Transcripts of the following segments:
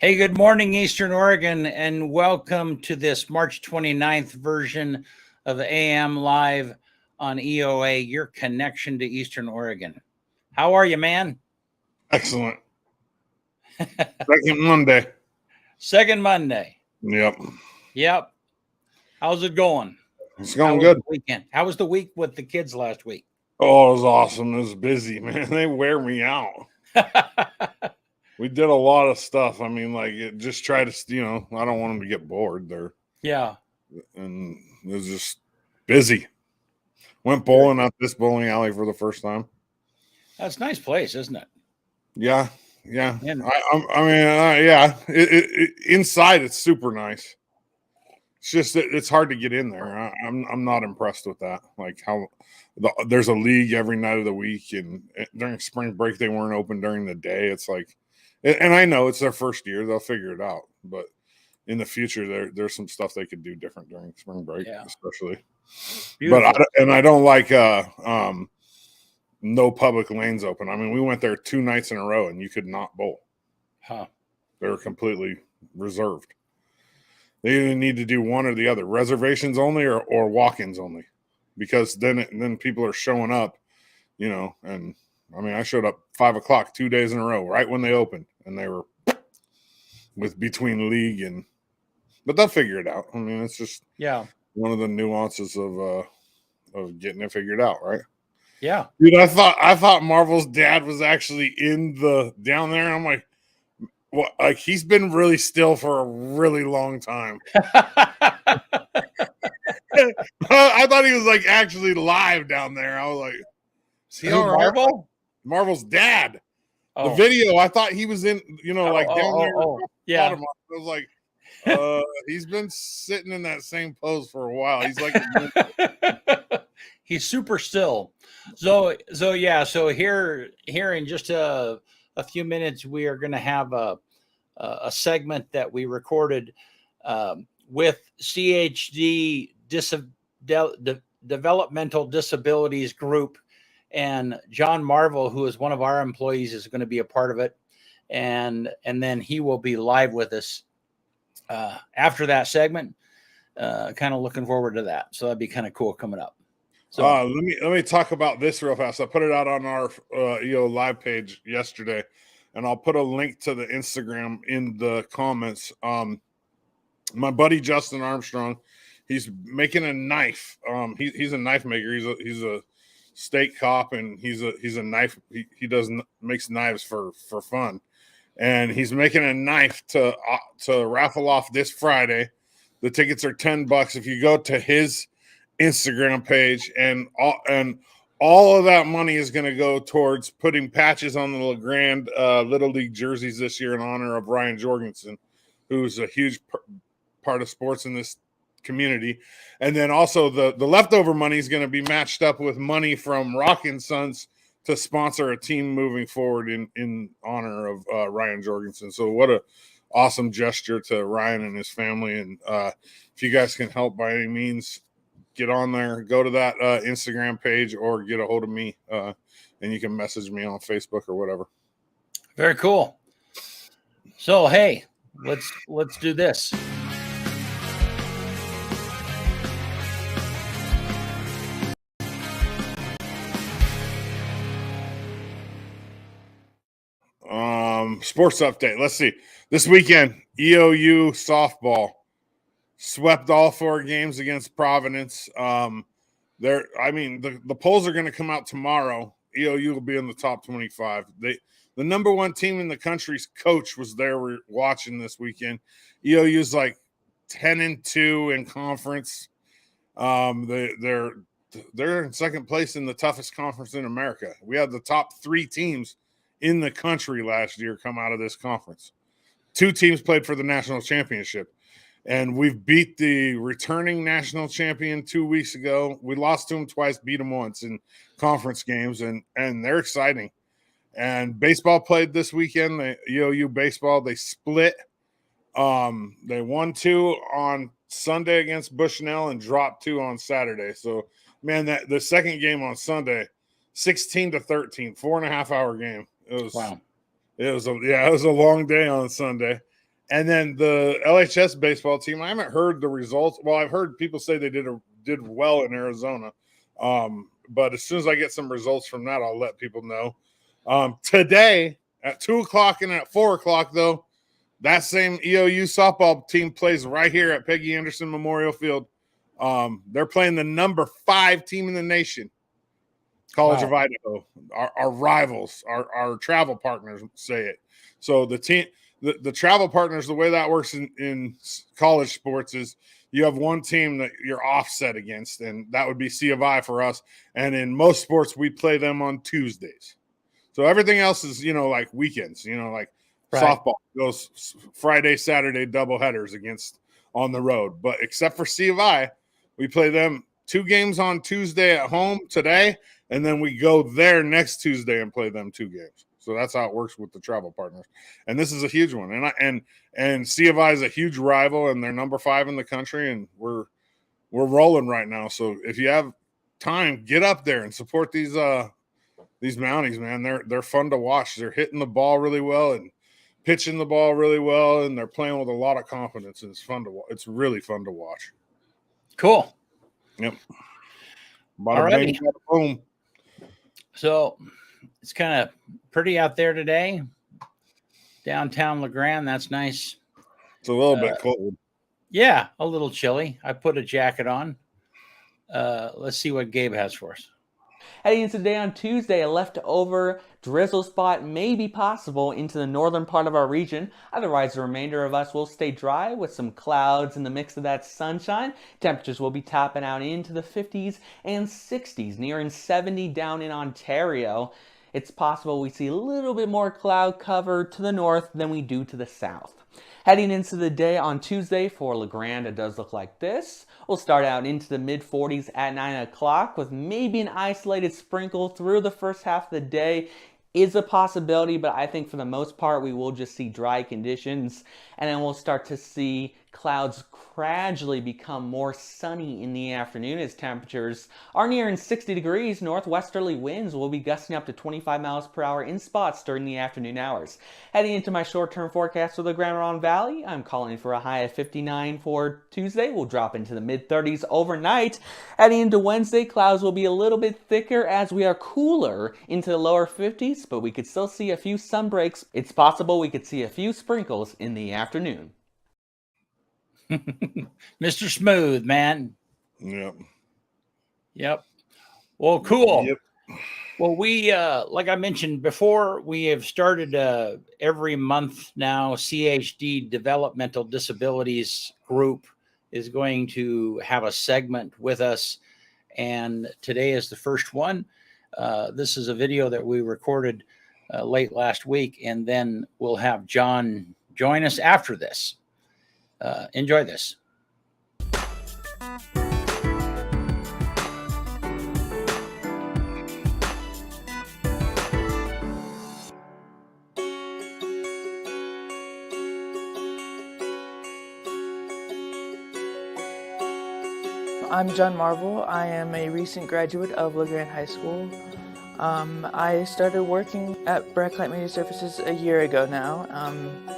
Hey, good morning, Eastern Oregon, and welcome to this March 29th version of AM Live on EOA, your connection to Eastern Oregon. How are you, man? Excellent. Second Monday. Second Monday. Yep. Yep. How's it going? It's How going was good. the weekend? How was the week with the kids last week? Oh, it was awesome. It was busy, man. They wear me out. We did a lot of stuff. I mean, just try to, I don't want them to get bored there. Yeah. And it was just busy. Went bowling at this bowling alley for the first time. That's a nice place, isn't it? Yeah. Yeah. And Yeah. Inside, it's super nice. It's just that it's hard to get in there. I'm not impressed with that. Like how there's a league every night of the week, and during spring break they weren't open during the day. It's like, and I know it's their first year; they'll figure it out. But in the future, there's some stuff they could do different during spring break, especially. Beautiful. But I don't like no public lanes open. I mean, we went there 2 nights in a row, and you could not bowl. Huh. They were completely reserved. They either need to do one or the other, reservations only or walk-ins only, because then people are showing up, and I mean, I showed up 5 o'clock 2 days in a row, right when they opened, and they were with between league but they'll figure it out. I mean, it's just one of the nuances of getting it figured out, right? Yeah. Dude, I thought Marvel's dad was actually down there. And I'm like, well, like he's been really still for a really long time. I thought he was like actually live down there. I was like, see how Marvel? Marvel's dad. Oh. The video, I thought he was in, down there. Yeah. I was like, he's been sitting in that same pose for a while. He's like, he's super still. So here in just a few minutes, we are going to have a segment that we recorded with CHD Developmental Disabilities Group, and John Marvel, who is one of our employees, is going to be a part of it, and then he will be live with us after that segment. Kind of looking forward to that. So that'd be kind of cool coming up. So let me talk about this real fast. I put it out on our EO live page yesterday, and I'll put a link to the Instagram in the comments. My buddy Justin Armstrong, he's making a knife. He's a knife maker. He's a state cop, and he's a knife. He makes knives for fun, and he's making a knife to raffle off this Friday. The tickets are $10 if you go to his Instagram page, and all of that money is going to go towards putting patches on the LeGrand Little League jerseys this year in honor of Ryan Jorgensen, who's a huge part of sports in this community. And then also the leftover money is going to be matched up with money from Rockin' Sons to sponsor a team moving forward in honor of Ryan Jorgensen. So what a awesome gesture to Ryan and his family. And if you guys can help by any means, get on there, go to that Instagram page, or get a hold of me, and you can message me on Facebook or whatever. Very cool. So, hey, let's do this. Sports update. Let's see. This weekend, EOU softball swept all 4 games against Providence. The polls are going to come out tomorrow. EOU will be in the top 25. The number 1 team in the country's coach was there watching this weekend. EOU's like 10-2 in conference. They're in second place in the toughest conference in America. We had the top 3 teams in the country last year come out of this conference. 2 teams played for the national championship. And we've beat the returning national champion 2 weeks ago. We lost to them twice, beat them once in conference games, and they're exciting. And baseball played this weekend. The EOU baseball, they split. They won 2 on Sunday against Bushnell and dropped 2 on Saturday. So, man, the second game on Sunday, 16-13, 4.5-hour game. It was wow. It was a long day on Sunday. And then the LHS baseball team, I haven't heard the results. Well, I've heard people say they did well in Arizona. But as soon as I get some results from that, I'll let people know. Today at 2:00 and at 4:00, though, that same EOU softball team plays right here at Peggy Anderson Memorial Field. They're playing the number 5 team in the nation, College of Idaho. Our rivals, our travel partners say it. So the team, the travel partners, the way that works in college sports is you have one team that you're offset against, and that would be C of I for us. And in most sports, we play them on Tuesdays. So everything else is, like weekends, like softball goes Friday, Saturday, double headers against on the road. But except for C of I, we play them 2 games on Tuesday at home today, and then we go there next Tuesday and play them 2 games. So that's how it works with the travel partners. And this is a huge one. And C of I is a huge rival, and they're number 5 in the country, and we're rolling right now. So if you have time, get up there and support these Mounties, man. They're fun to watch. They're hitting the ball really well and pitching the ball really well, and they're playing with a lot of confidence. And it's fun to watch. It's really fun to watch. Cool. Yep. Bada bing, bada boom. So it's kind of pretty out there today. Downtown LeGrand. That's nice. It's a little bit cold. Yeah, a little chilly. I put a jacket on. Let's see what Gabe has for us. Heading into today on Tuesday, a leftover drizzle spot may be possible into the northern part of our region. Otherwise, the remainder of us will stay dry with some clouds in the mix of that sunshine. Temperatures will be topping out into the 50s and 60s, nearing 70 down in Ontario. It's possible we see a little bit more cloud cover to the north than we do to the south. Heading into the day on Tuesday for LeGrand, it does look like this. We'll start out into the mid-40s at 9 o'clock with maybe an isolated sprinkle through the first half of the day. Is a possibility, but I think for the most part we will just see dry conditions, and then we'll start to see clouds gradually become more sunny in the afternoon as temperatures are nearing 60 degrees. Northwesterly winds will be gusting up to 25 miles per hour in spots during the afternoon hours. Heading into my short-term forecast for the Grand Ronde Valley, I'm calling for a high of 59 for Tuesday. We'll drop into the mid-30s overnight. Heading into Wednesday, clouds will be a little bit thicker as we are cooler into the lower 50s, but we could still see a few sun breaks. It's possible we could see a few sprinkles in the afternoon. Mr. Smooth, man. Yep. Well, cool. Yep. Well, we, like I mentioned before, we have started every month now. CHD Developmental Disabilities group is going to have a segment with us, and today is the first one. This is a video that we recorded late last week, and then we'll have John join us after this. Enjoy this. I'm John Marvel. I am a recent graduate of LeGrand High School. I started working at Blacklight Media Services a year ago now.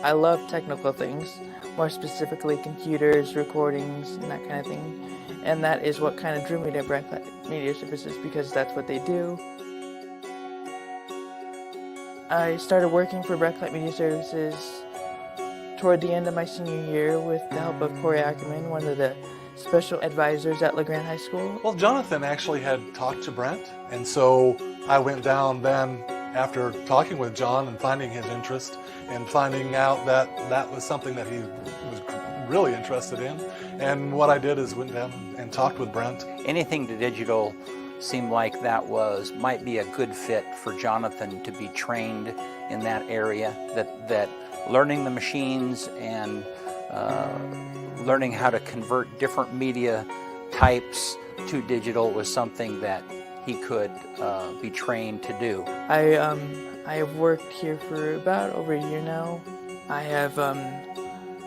I love technical things, more specifically computers, recordings, and that kind of thing. And that is what kind of drew me to Blacklight Media Services, because that's what they do. I started working for Blacklight Media Services toward the end of my senior year with the help of Corey Ackerman, one of the special advisors at LeGrand High School. Well, Jonathan actually had talked to Brent, and so I went down then after talking with John and finding his interest and finding out that that was something that he was really interested in. And what I did is went down and talked with Brent. Anything to digital seemed like that might be a good fit for Jonathan to be trained in that area, that learning the machines and learning how to convert different media types to digital was something that he could be trained to do. I have worked here for about over a year now. I have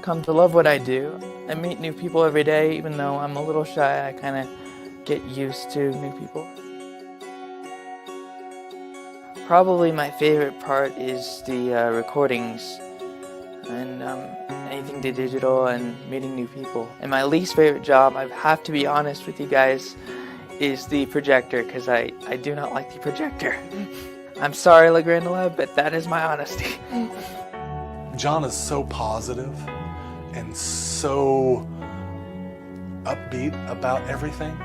come to love what I do. I meet new people every day. Even though I'm a little shy, I kind of get used to new people. Probably my favorite part is the recordings. and anything to digital and meeting new people. And my least favorite job, I have to be honest with you guys, is the projector, because I do not like the projector. I'm sorry, La Grande Lab, but that is my honesty. John is so positive and so upbeat about everything.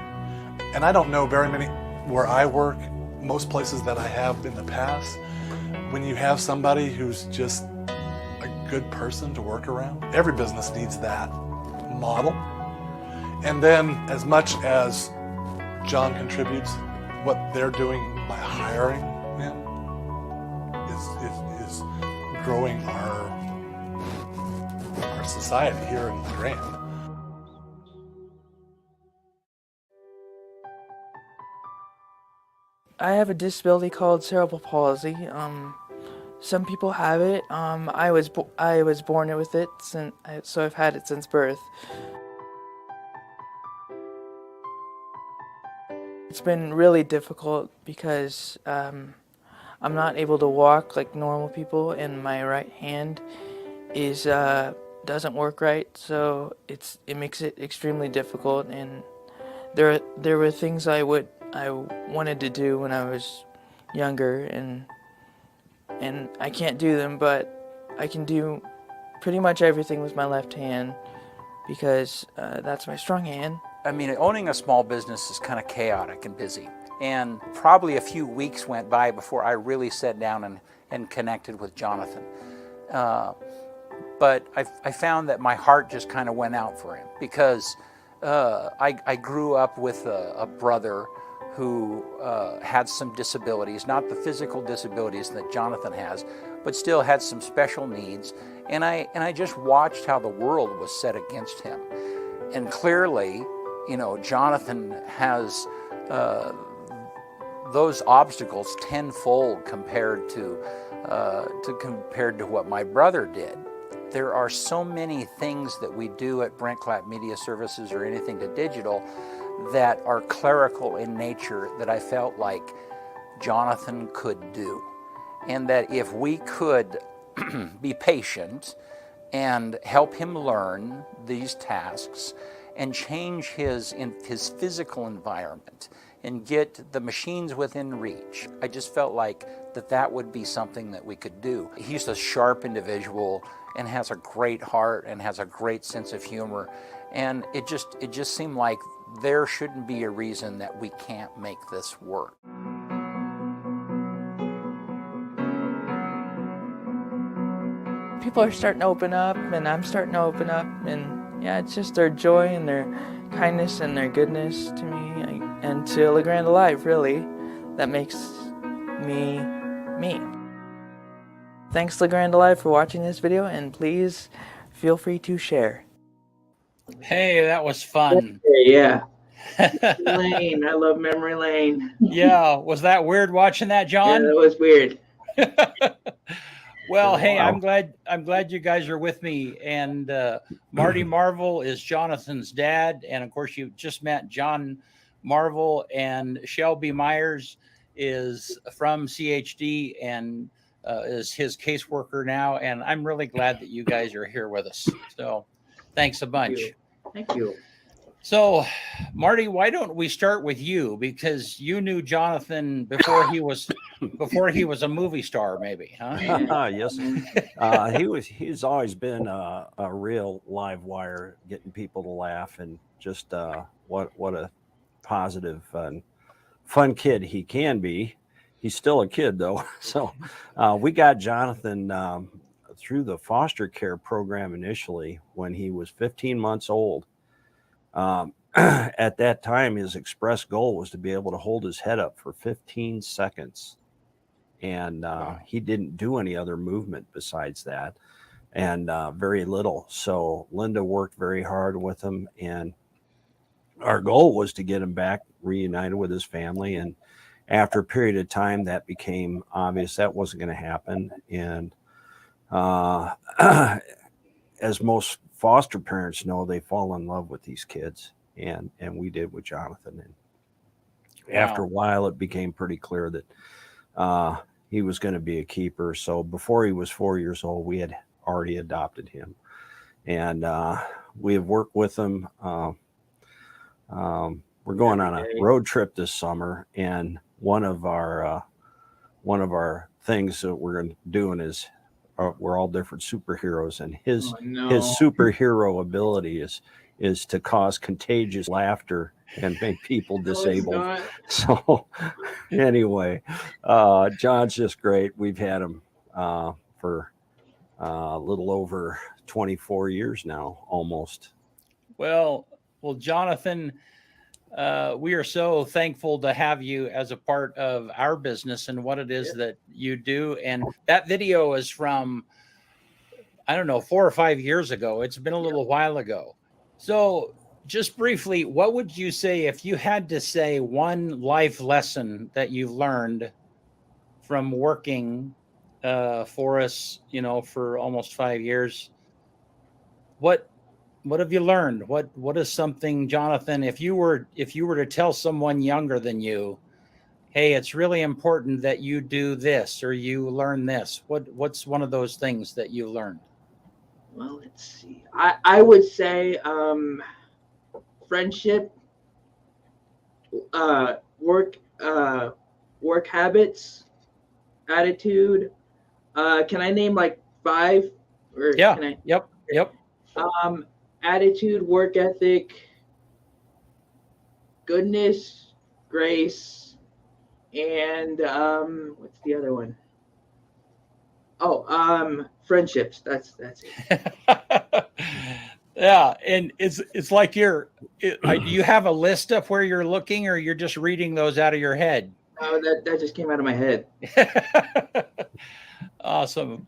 And I don't know very many where I work, most places that I have in the past, when you have somebody who's just a good person to work around. Every business needs that model. And then as much as John contributes, what they're doing by hiring him is growing our society here in LaGrande. I have a disability called cerebral palsy. Some people have it. I was born with it, so I've had it since birth. It's been really difficult because I'm not able to walk like normal people, and my right hand doesn't work right, so it makes it extremely difficult. And there were things I wanted to do when I was younger, and I can't do them, but I can do pretty much everything with my left hand because that's my strong hand. I mean, owning a small business is kind of chaotic and busy. And probably a few weeks went by before I really sat down and connected with Jonathan. But I found that my heart just kind of went out for him because I grew up with a brother who had some disabilities, not the physical disabilities that Jonathan has, but still had some special needs. And I just watched how the world was set against him. And clearly, you know, Jonathan has those obstacles tenfold compared to what my brother did. There are so many things that we do at Brent Clapp Media Services or anything to digital that are clerical in nature that I felt like Jonathan could do. And that if we could be patient and help him learn these tasks and change his physical environment and get the machines within reach, I just felt like that would be something that we could do. He's a sharp individual and has a great heart and has a great sense of humor. And it just seemed like there shouldn't be a reason that we can't make this work. People are starting to open up, and I'm starting to open up, and yeah, it's just their joy and their kindness and their goodness to me and to La Grande Live, really, that makes me me. Thanks, La Grande Live, for watching this video, and please feel free to share. Hey, that was fun. Yeah. Lane. I love Memory Lane. Yeah, was that weird watching that, John? Yeah, that was weird. Well, hey, I'm glad you guys are with me. And Marty Marvel is Jonathan's dad, and of course you just met John Marvel, and Shelby Myers is from CHD and is his caseworker now. And I'm really glad that you guys are here with us. So thanks a bunch. Thank you. So, Marty, why don't we start with you, because you knew Jonathan before he was a movie star, maybe, huh? Yes, he's always been a real live wire, getting people to laugh, and just what a positive and fun kid he can be. He's still a kid though, so we got Jonathan through the foster care program initially when he was 15 months old. At that time, his express goal was to be able to hold his head up for 15 seconds. And he didn't do any other movement besides that, and very little. So Linda worked very hard with him, and our goal was to get him back reunited with his family. And after a period of time, that became obvious that wasn't going to happen. And as most foster parents know, they fall in love with these kids, and we did with Jonathan. And after a while, it became pretty clear that he was going to be a keeper. So before he was 4 years old, we had already adopted him, and we have worked with him. We're going on a road trip this summer, and one of our things that we're doing is we're all different superheroes, and his superhero ability is to cause contagious laughter and make people disabled. So anyway, John's just great. We've had him for a little over 24 years now, almost. Well, Jonathan, we are so thankful to have you as a part of our business and what it is that you do. And that video is from, I don't know, 4 or 5 years ago. It's been a little while ago. So just briefly, what would you say if you had to say one life lesson that you've learned from working for us, for almost 5 years? What have you learned? What is something, Jonathan, if you were to tell someone younger than you, hey, it's really important that you do this or you learn this, what's one of those things that you learned? Well, let's see. I would say friendship, work habits, attitude. Can I name like 5? Or yeah. Can I? Yep. Attitude, work ethic, goodness, grace, and what's the other one? Oh, friendships. That's it. Yeah, and it's like do you have a list of where you're looking, or you're just reading those out of your head? Oh, that just came out of my head. Awesome.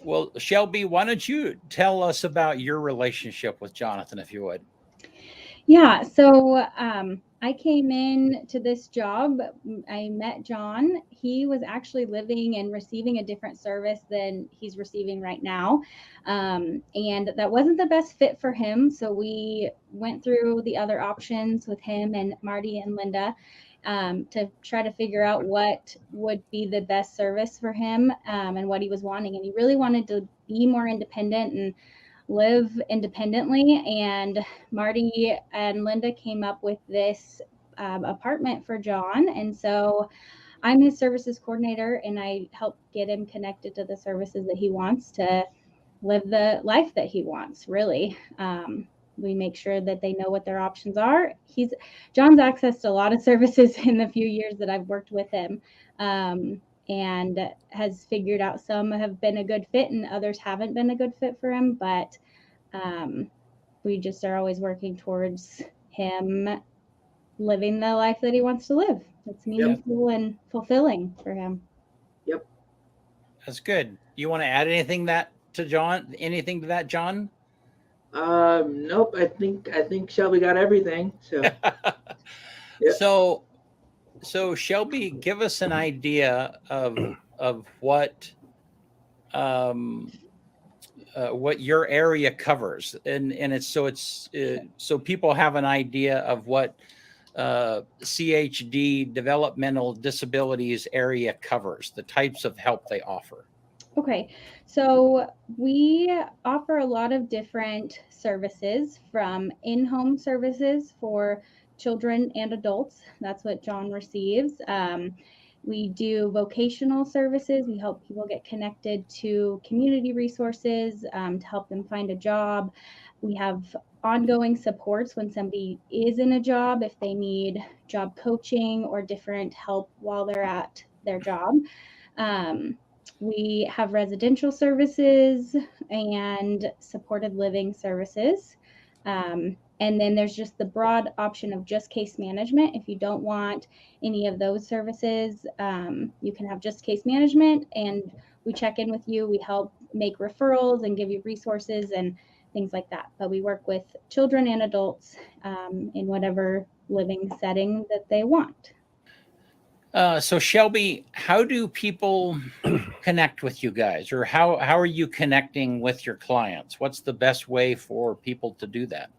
Well, Shelby, why don't you tell us about your relationship with Jonathan, if you would? Yeah, so I came in to this job. I met John. He was actually living and receiving a different service than he's receiving right now. And that wasn't the best fit for him. So we went through the other options with him and Marty and Linda to try to figure out what would be the best service for him and what he was wanting. And he really wanted to be more independent and live independently. And Marty and Linda came up with this apartment for John. And so I'm his services coordinator, and I help get him connected to the services that he wants to live the life that he wants, really. We make sure that they know what their options are. John's accessed a lot of services in the few years that I've worked with him, and has figured out some have been a good fit and others haven't been a good fit for him. But we just are always working towards him living the life that he wants to live. It's meaningful and fulfilling for him. Yep. That's good. You want to add anything to that, John? Nope. I think Shelby got everything. So. Yeah. So Shelby, give us an idea of what your area covers, and it's so people have an idea of what CHD Developmental Disabilities area covers, the types of help they offer. Okay, so we offer a lot of different services, from in-home services for children and adults. That's what John receives. We do vocational services. We help people get connected to community resources to help them find a job. We have ongoing supports when somebody is in a job, if they need job coaching or different help while they're at their job. We have residential services and supported living services. And then there's just the broad option of just case management. If you don't want any of those services, you can have just case management, and we check in with you. We help make referrals and give you resources and things like that. But we work with children and adults in whatever living setting that they want. So Shelby, how do people connect with you guys, or how are you connecting with your clients? What's the best way for people to do that?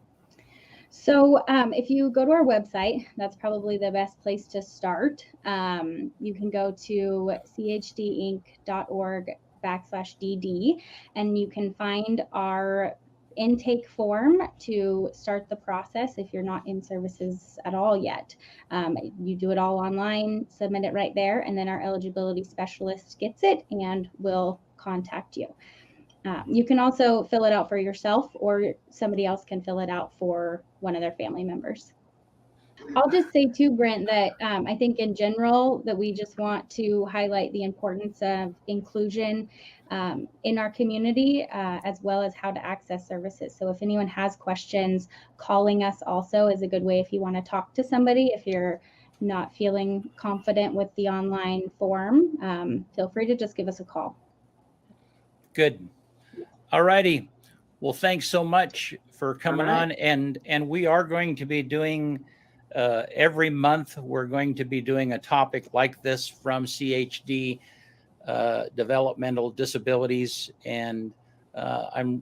So if you go to our website, that's probably the best place to start. You can go to chdinc.org /DD, and you can find our intake form to start the process if you're not in services at all yet. You do it all online, submit it right there, and then our eligibility specialist gets it and will contact you. You can also fill it out for yourself, or somebody else can fill it out for one of their family members. I'll just say too, Brent, that I think in general that we just want to highlight the importance of inclusion in our community, as well as how to access services. So if anyone has questions, calling us also is a good way if you want to talk to somebody. If you're not feeling confident with the online form, feel free to just give us a call. Good. All righty. Well, thanks so much for coming right. on. And we are going to be doing every month, we're going to be doing a topic like this from CHD, Developmental Disabilities. And I'm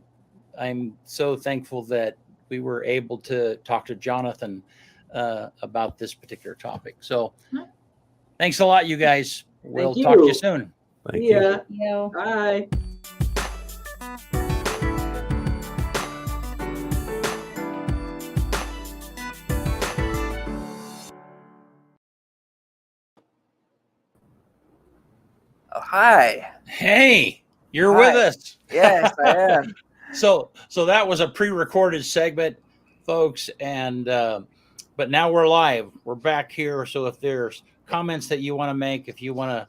so thankful that we were able to talk to Jonathan about this particular topic. So thanks a lot, you guys. We'll Thank talk to you. you soon. Thank See you. ya. You. Bye. Oh, hi. Hey, you're Hi. with us. Yes, I am. So that was a pre-recorded segment, folks, and but now we're live. We're back here. So if there's comments that you want to make, if you want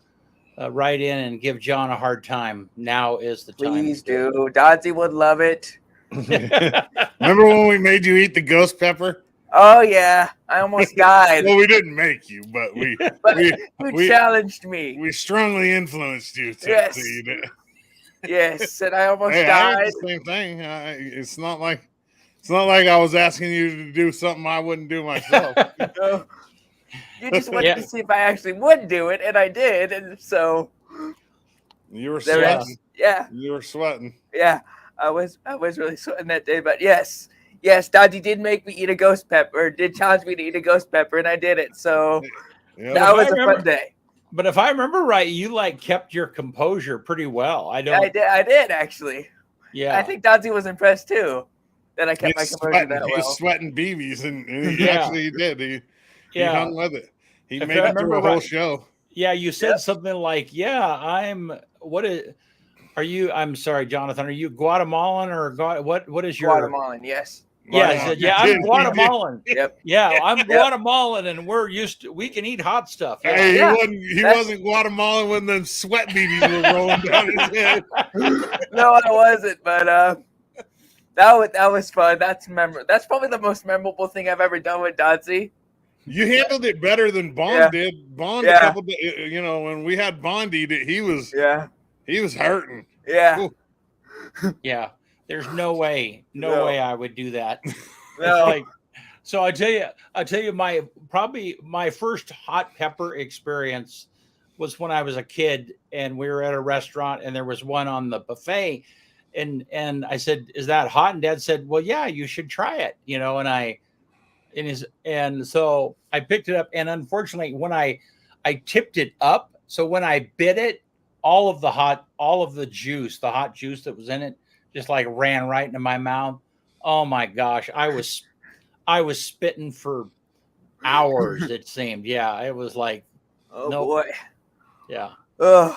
to write in and give John a hard time, now is the time. Please do. Dodzy would love it. Remember when we made you eat the ghost pepper? Oh yeah, I almost died. Well, we didn't make you, but You challenged me. we strongly influenced you to Yes. eat it. Yes, and I almost Hey, I died. ate the same thing. It's not like I was asking you to do something I wouldn't do myself. No. You just wanted to see if I actually would do it, and I did, and so You were there sweating. was, yeah, You were sweating. yeah. I was really sweating that day, but yes, Dodgy did make me eat a ghost pepper. Did challenge me to eat a ghost pepper, and I did it. So Yeah. that was a fun day. But if I remember right, you like kept your composure pretty well. I did actually. Yeah. I think Dodgy was impressed too that I kept my He's composure sweating. that He well. was sweating BBs, and he Yeah. actually did. He hung with it. He If made I it through a remember whole right- show. Yeah, you said something like, I'm sorry, Jonathan, are you Guatemalan or what is your Guatemalan, yes. Yeah, I said, I'm Guatemalan. Yep. Yeah, I'm Guatemalan, and we can eat hot stuff. Yeah. Hey, he wasn't Guatemalan when them sweat BBs were rolling down his head. No, I wasn't, but that was fun. That's probably the most memorable thing I've ever done with Dodzy. You handled it better than Bond did. Bond, a couple days, when we had Bond eat it, he was hurting. Yeah. Ooh. Yeah. There's no way I would do that. No. So I tell you, my first hot pepper experience was when I was a kid, and we were at a restaurant, and there was one on the buffet, and I said, "Is that hot?" And Dad said, "Well, yeah, you should try it." And so I picked it up, and unfortunately, when I tipped it up, so when I bit it, all of the hot juice that was in it, just like ran right into my mouth. Oh my gosh, I was spitting for hours. It seemed, yeah, it was like, boy, yeah. Ugh.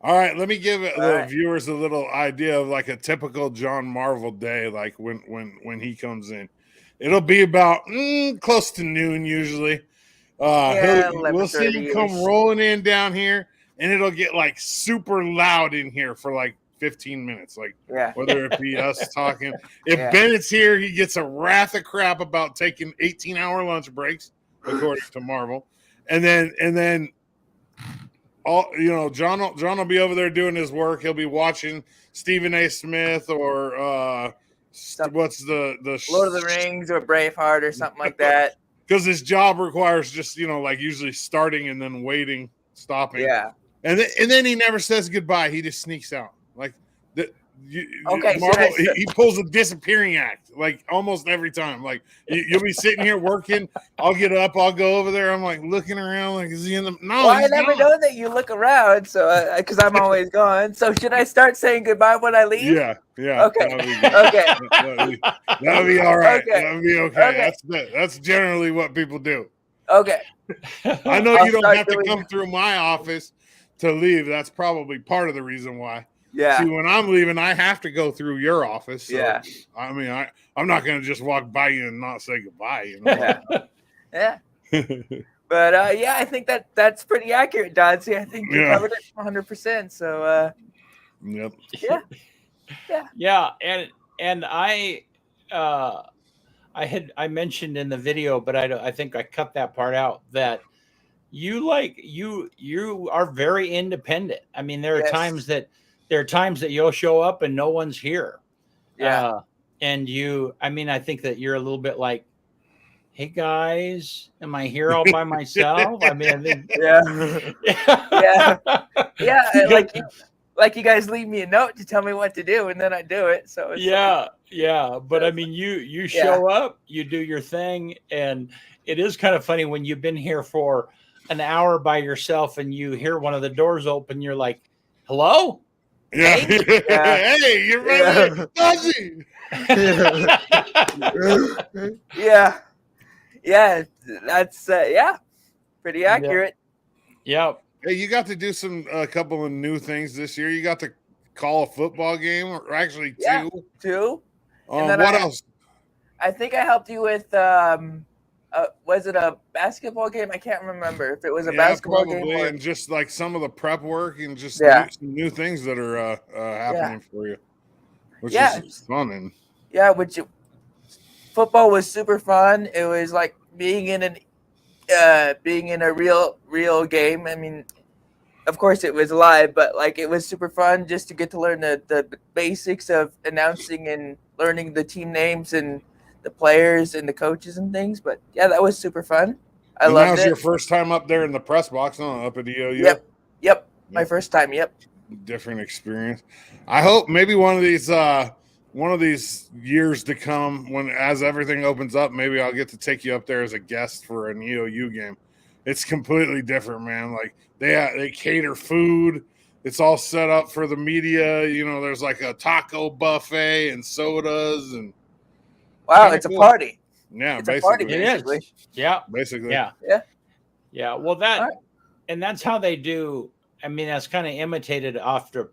All right, let me give the viewers a little idea of like a typical John Marvel day, like when he comes in. It'll be about close to noon usually. We'll see him come rolling in down here, and it'll get like super loud in here for like 15 minutes, like whether it be us talking. If Bennett's here, he gets a wrath of crap about taking 18-hour lunch breaks, according to Marvel, and then all John will be over there doing his work. He'll be watching Stephen A. Smith or what's the Lord of the Rings or Braveheart or something like that. Because his job requires just like usually starting and then waiting, stopping. Yeah. And then he never says goodbye. He just sneaks out. Like Okay, Marvel, he pulls a disappearing act like almost every time. Like you'll be sitting here working, I'll get up, I'll go over there. I'm like looking around, like is he in the? No, Well, I he's never not. know that you look around, so because I'm always gone. So should I start saying goodbye when I leave? Yeah. Okay. That'll be good. Okay. That'll be all right. Okay. That'll be okay. Okay. That's generally what people do. Okay. I know I'll you don't start have to doing- come through my office to leave. That's probably part of the reason why. Yeah. See, when I'm leaving, I have to go through your office. So, Yeah. I mean, I'm not going to just walk by you and not say goodbye. You know? Yeah. But yeah, I think that's pretty accurate, Dodzy. I think you covered it 100%. So Yep. Yeah, and I mentioned in the video, but I think I cut that part out, that you are very independent. I mean, there are times that you'll show up and no one's here. Yeah. And I think that you're a little bit like, hey guys, am I here all by myself? I mean, I think yeah. Like you guys leave me a note to tell me what to do, and then I do it. So it's but I mean, you show up, you do your thing, and it is kind of funny when you've been here for an hour by yourself and you hear one of the doors open, you're like, hello? Yeah. Hey, you're right. Fuzzy. Yeah. That's pretty accurate. Yep. Hey, you got to do a couple of new things this year. You got to call a football game, or actually two. And then what else? I think I helped you with was it a basketball game? I can't remember if it was a basketball game. And just like some of the prep work and just new things that are happening for you, which is fun. And football was super fun. It was like being in a real game. I mean, of course it was live, but like it was super fun just to get to learn the basics of announcing and learning the team names and the players and the coaches and things. But yeah, that was super fun. I loved it. That was your first time up there in the press box, up at EOU? Yep. My first time. Yep. Different experience. I hope maybe one of these years to come, as everything opens up, maybe I'll get to take you up there as a guest for an EOU game. It's completely different, man. Like they cater food. It's all set up for the media. You know, there's like a taco buffet and sodas and. Wow, it's cool. A party. Yeah, it's basically. A party, basically. It is. Yeah. Basically. Yeah. Well, and that's how they do. I mean, that's kind of imitated after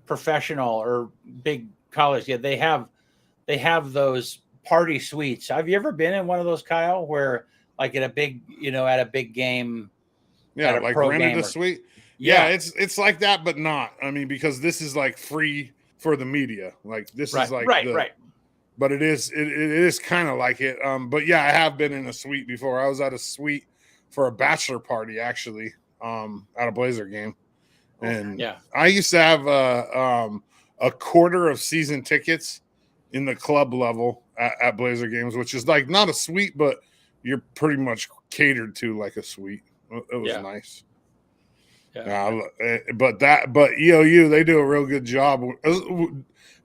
professional or big college. Yeah, they have those party suites. Have you ever been in one of those, Kyle, where like at a big game? Yeah, like rented a suite. Yeah, it's like that, but not. I mean, because this is like free for the media. Like this is like right. But it is kind of like it. But yeah, I have been in a suite before. I was at a suite for a bachelor party actually, at a Blazer game, and I used to have a quarter of season tickets in the club level at Blazer games, which is like not a suite, but you're pretty much catered to like a suite. It was nice. Yeah. But EOU, they do a real good job.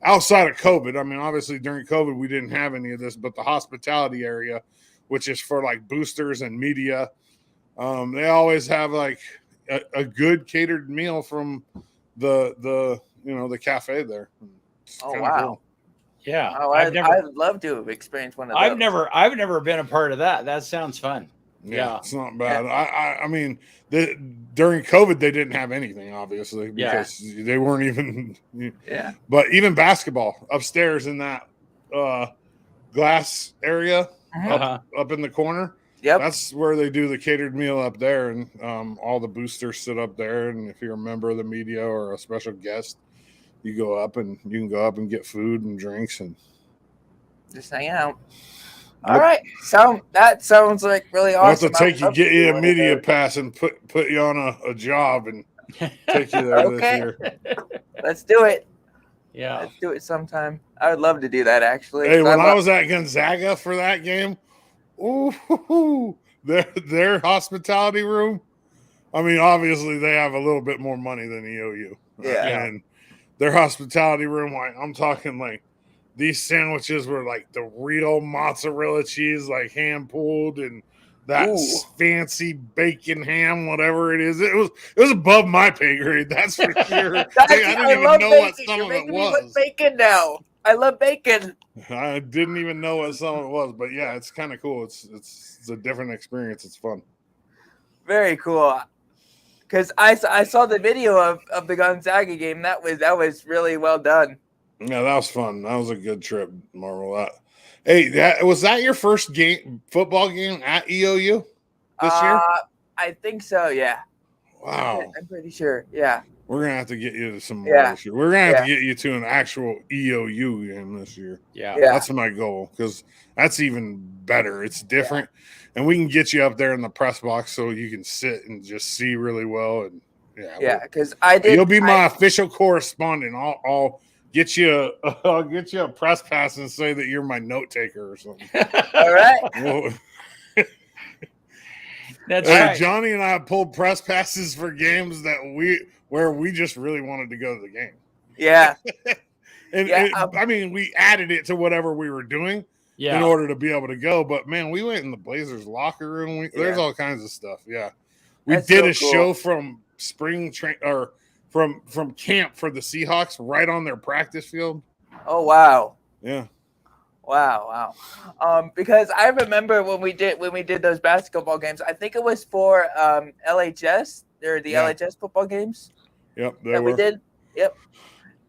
Outside of COVID, I mean, obviously during COVID, we didn't have any of this, but the hospitality area, which is for like boosters and media, they always have like a good catered meal from the cafe there. It's wow. Cool. Yeah. Oh, I'd love to experience one of those. I've never been a part of that. That sounds fun. Yeah. It's not bad. I mean, during COVID, they didn't have anything, obviously, because they weren't even. Yeah. But even basketball upstairs in that glass area up in the corner. Yep. That's where they do the catered meal up there, and all the boosters sit up there. And if you're a member of the media or a special guest, you can go up and get food and drinks and just hang out. All right. That sounds like really awesome. We'll have to get you a media pass and put you on a job and take you there this year. Let's do it. Yeah. Let's do it sometime. I would love to do that actually. Hey, when I was at Gonzaga for that game, their hospitality room. I mean, obviously they have a little bit more money than EOU. Yeah. And their hospitality room. Like I'm talking like these sandwiches were like the real mozzarella cheese, like hand pulled, and that fancy bacon ham, whatever it is. It was above my pay grade, that's for sure. I didn't even know what some of it was. Bacon now. I love bacon. I didn't even know what some of it was, but yeah, it's kind of cool. It's a different experience. It's fun. Very cool. Because I saw the video of the Gonzaga game. That was really well done. Yeah, that was fun. That was a good trip, Marvel. Hey, was that your first football game at EOU this year? I think so. Yeah. Wow. I'm pretty sure. Yeah. We're gonna have to get you to some more this year. We're gonna have to get you to an actual EOU game this year. Yeah. That's my goal, because that's even better. It's different, and we can get you up there in the press box so you can sit and just see really well. And because you'll be my official correspondent. I'll get you a press pass and say that you're my note taker or something. All right. That's right. Johnny and I pulled press passes for games where we just really wanted to go to the game. Yeah. I mean, we added it to whatever we were doing in order to be able to go. But man, we went in the Blazers locker room. There's all kinds of stuff. Yeah. We did a show from spring train or from camp for the Seahawks right on their practice field. Oh, wow. Yeah. Wow. Because I remember when we did those basketball games, I think it was for LHS or the LHS football games. Yep. We did. Yep.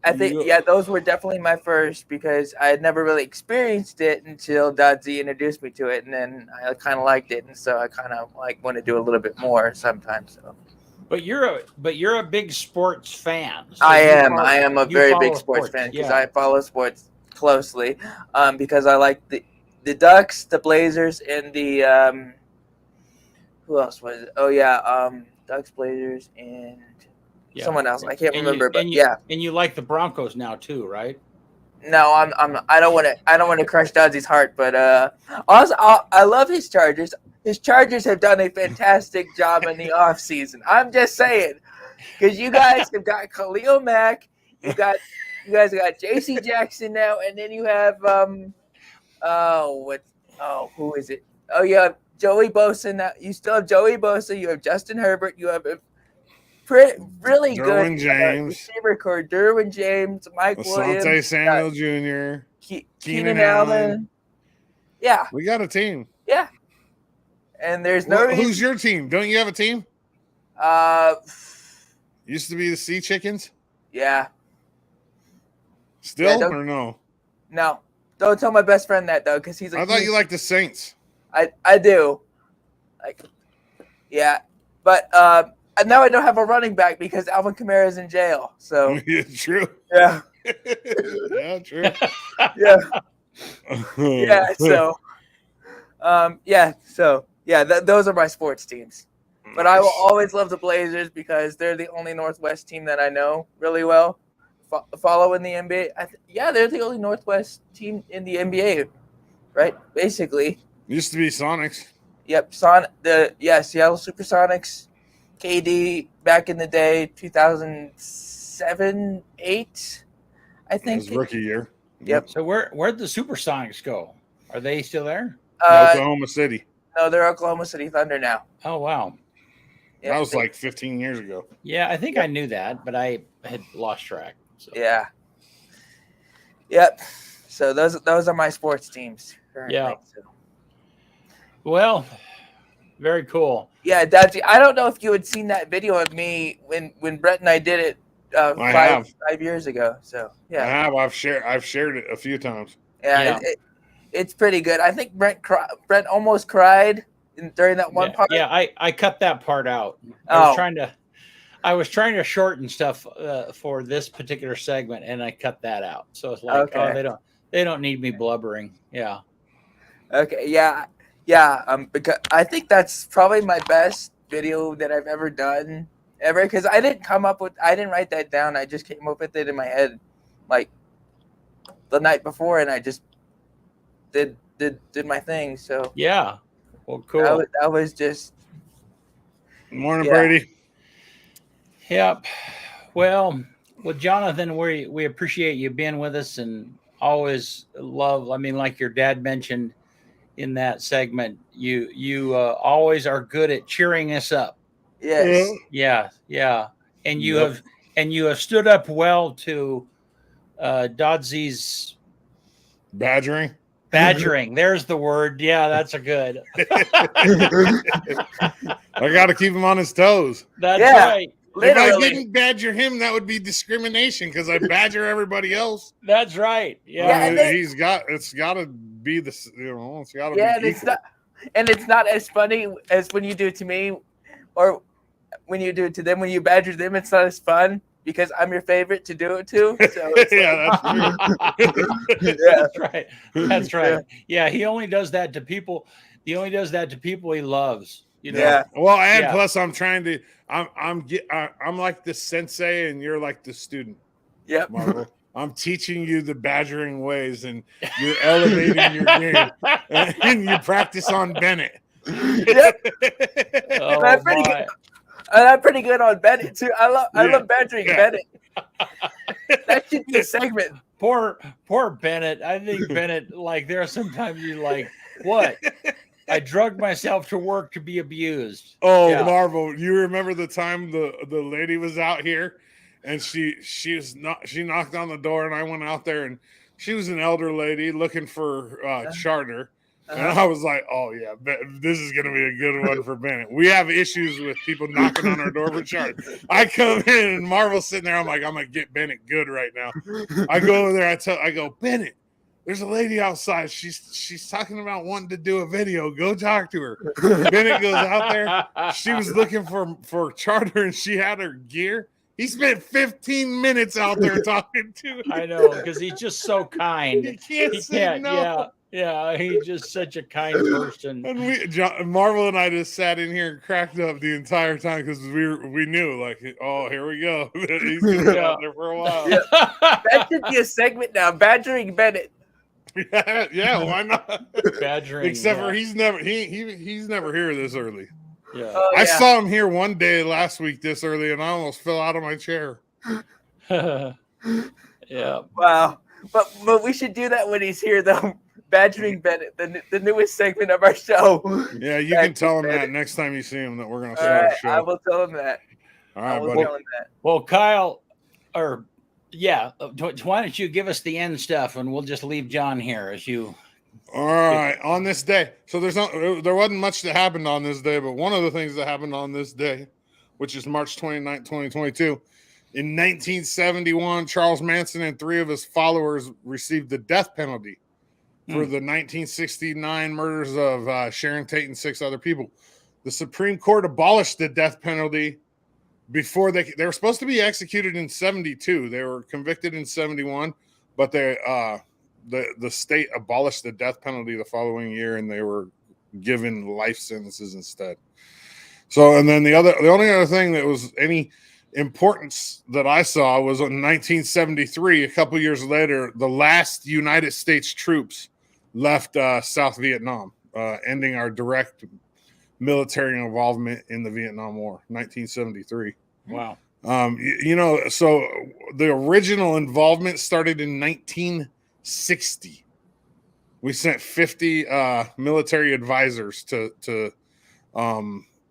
I think, those were definitely my first, because I had never really experienced it until Dodzy introduced me to it. And then I kind of liked it. And so I kind of want to do a little bit more sometimes. So. But you're a big sports fan. So I am a very big sports fan, because I follow sports closely, because I like the Ducks, the Blazers, and the who else was it? Oh yeah, Ducks, Blazers, and someone else. I can't remember, and you like the Broncos now too, right? No, I don't want to crush Dodzy's heart, but also I love his Chargers. His Chargers have done a fantastic job in the off season. I'm just saying, because you guys have got Khalil Mack, you guys got J.C. Jackson now, and then you have who is it? Oh, you have Joey Bosa now. You still have Joey Bosa. You have Justin Herbert. You have a really Derwin good James, receiver core. Derwin James, Mike Williams, Asante Samuel Jr., Keenan Allen. Yeah, we got a team. Yeah, and there's no. Who's your team? Don't you have a team? Used to be the Sea Chickens. Yeah. Still or no? No. Don't tell my best friend that, though, because he's like. I thought you liked the Saints. I do. But now I don't have a running back because Alvin Kamara is in jail. So. Yeah, true. Yeah. Yeah, true. Yeah. Yeah. So. Those are my sports teams. But I will always love the Blazers because they're the only Northwest team that I know really well. Follow in the NBA. They're the only Northwest team in the NBA, right? Basically. Used to be Sonics. Yep, Seattle Supersonics. KD back in the day, 2007, 8, I think. His rookie year. Yep. So where'd the Supersonics go? Are they still there? Oklahoma City. No, they're Oklahoma City Thunder now. Oh wow. That was like 15 years ago. Yeah, I think I knew that, but I had lost track. So. Yeah. Yep. So those are my sports teams currently. Yeah. So. Well, very cool. Yeah, Dodgy, I don't know if you had seen that video of me when Brett and I did it 5 years ago. So yeah. I have. I've shared it a few times. Yeah. It's pretty good. I think Brent almost cried during that one part. Yeah, I cut that part out. I was trying to shorten stuff for this particular segment, and I cut that out. So it's like, they don't need me blubbering. Yeah. Okay. Yeah. Because I think that's probably my best video that I've ever done ever. Because I didn't write that down. I just came up with it in my head, like the night before, and I just did my thing. So yeah. Well, cool. That was just. Morning, Brady. Yep. Well, Well, Jonathan, we appreciate you being with us and always love. I mean, like your dad mentioned in that segment, you always are good at cheering us up. Yes. Yeah, yeah, and Yep. you have stood up well to Dodsy's Badgering. There's the word. Yeah, that's a good. I got to keep him on his toes. That's Yeah. right. If I Literally. didn't badger him, that would be discrimination because I badger everybody else. That's right. Yeah, Yeah. and they- It's got to be the, it's got to Yeah, be and equal. it's not as funny as when you do it to me, or when you do it to them. When you badger them, it's not as fun because I'm your favorite to do it to. So it's Yeah, that's true. yeah. That's right. That's right. Yeah, he only does that to people. He only does that to people he loves. You know. Yeah. Well, and Yeah. plus, I'm like the sensei, and you're like the student, Yep. Marvel. I'm teaching you the badgering ways, and you're elevating your game, and you practice on Bennett. Yep. Oh, I'm pretty my. good. And I'm pretty good on Bennett too. I love badgering Yeah. Bennett. That should be a segment. Poor Bennett. I think Bennett, like, there are sometimes you're like, what? I drugged myself to work to be abused. Oh, Yeah. Marvel! You remember the time the lady was out here, and she knocked on the door, and I went out there, and she was an elder lady looking for charter, and I was like, oh yeah, this is gonna be a good one for Bennett. We have issues with people knocking on our door for charter. I come in, and Marvel's sitting there. I'm like, I'm gonna get Bennett good right now. I go over there. I go, Bennett, there's a lady outside. She's talking about wanting to do a video. Go talk to her. Bennett goes out there. She was looking for charter, and she had her gear. He spent 15 minutes out there talking to her. I know, because he's just so kind. He can't say no. Yeah, he's just such a kind person. And Marvel and I just sat in here and cracked up the entire time because we knew, like, oh, here we go. He's gonna be out there for a while. That should be a segment now. Badgering Bennett. Yeah, why not? Badgering. Except yeah. for he's never here this early. Yeah. Oh, I yeah. saw him here one day last week this early, and I almost fell out of my chair. Yeah. Wow. But we should do that when he's here though. Badgering Bennett, the newest segment of our show. Yeah, you can tell him that next time you see him that we're gonna All start right, a show. I will tell him that. All I right, will buddy. tell him that. Well, Kyle, or yeah, why don't you give us the end stuff, and we'll just leave John here as you. All right, on this day. So there wasn't much that happened on this day, but one of the things that happened on this day, which is March 29, 2022, in 1971, Charles Manson and 3 of his followers received the death penalty for the 1969 murders of Sharon Tate and 6 other people. The Supreme Court abolished the death penalty before they were supposed to be executed in 72. They were convicted in 71, but the state abolished the death penalty the following year, and they were given life sentences instead. So, and then the only other thing that was any importance that I saw was in 1973, a couple years later, the last United States troops left South Vietnam, ending our direct military involvement in the Vietnam War, 1973. Wow. So the original involvement started in 1960. We sent 50 military advisors to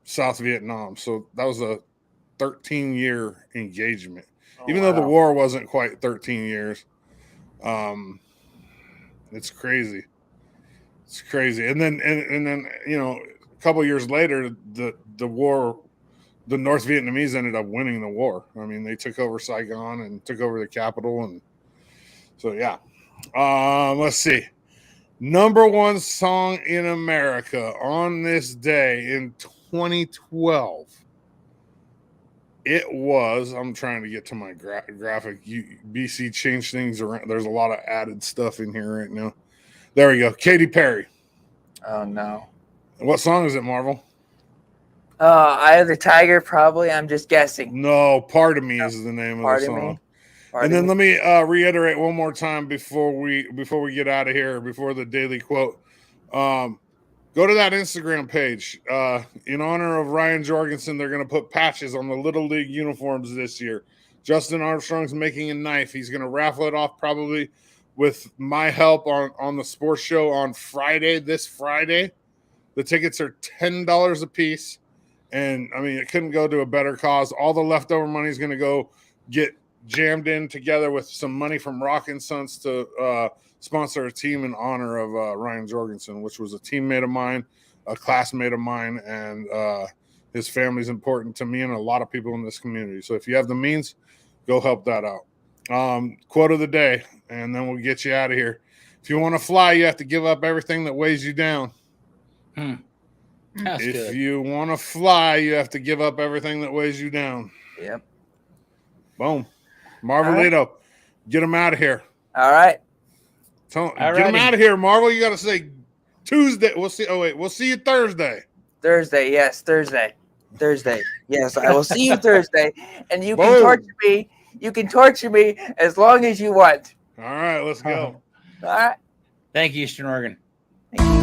South Vietnam. So that was a 13-year engagement. Even though the war wasn't quite 13 years. It's crazy. It's crazy. And then a couple years later, the war, the North Vietnamese ended up winning the war. I mean, they took over Saigon and took over the capital, and so yeah. Let's see. Number 1 song in America on this day in 2012. It was, I'm trying to get to my graphic. BC changed things around. There's a lot of added stuff in here right now. There we go. Katy Perry. Oh no. What song is it, Marvel? Eye of the Tiger, probably. I'm just guessing. No, Part of Me is the name of the Pardon song. me. And then let me reiterate one more time before we get out of here, before the daily quote. Go to that Instagram page. In honor of Ryan Jorgensen, they're going to put patches on the Little League uniforms this year. Justin Armstrong's making a knife. He's going to raffle it off probably with my help on the sports show on this Friday. The tickets are $10 a piece. And, I mean, it couldn't go to a better cause. All the leftover money is going to go get jammed in together with some money from Rock and Sons to sponsor a team in honor of Ryan Jorgensen, which was a teammate of mine, a classmate of mine, and his family's important to me and a lot of people in this community. So if you have the means, go help that out. Quote of the day, and then we'll get you out of here. If you want to fly, you have to give up everything that weighs you down. That's if good. you want to fly, you have to give up everything that weighs you down. Yep. Boom. Marvelito, get him out of here. All right. Get him out of here, Marvel. You got to say Tuesday. We'll see. Oh, wait. We'll see you Thursday. Thursday. Yes, Thursday. Yes, I will see you Thursday. And you Boom. can torture me. You can torture me as long as you want. All right. Let's go. All right. Thank you, Eastern Oregon. Thank you.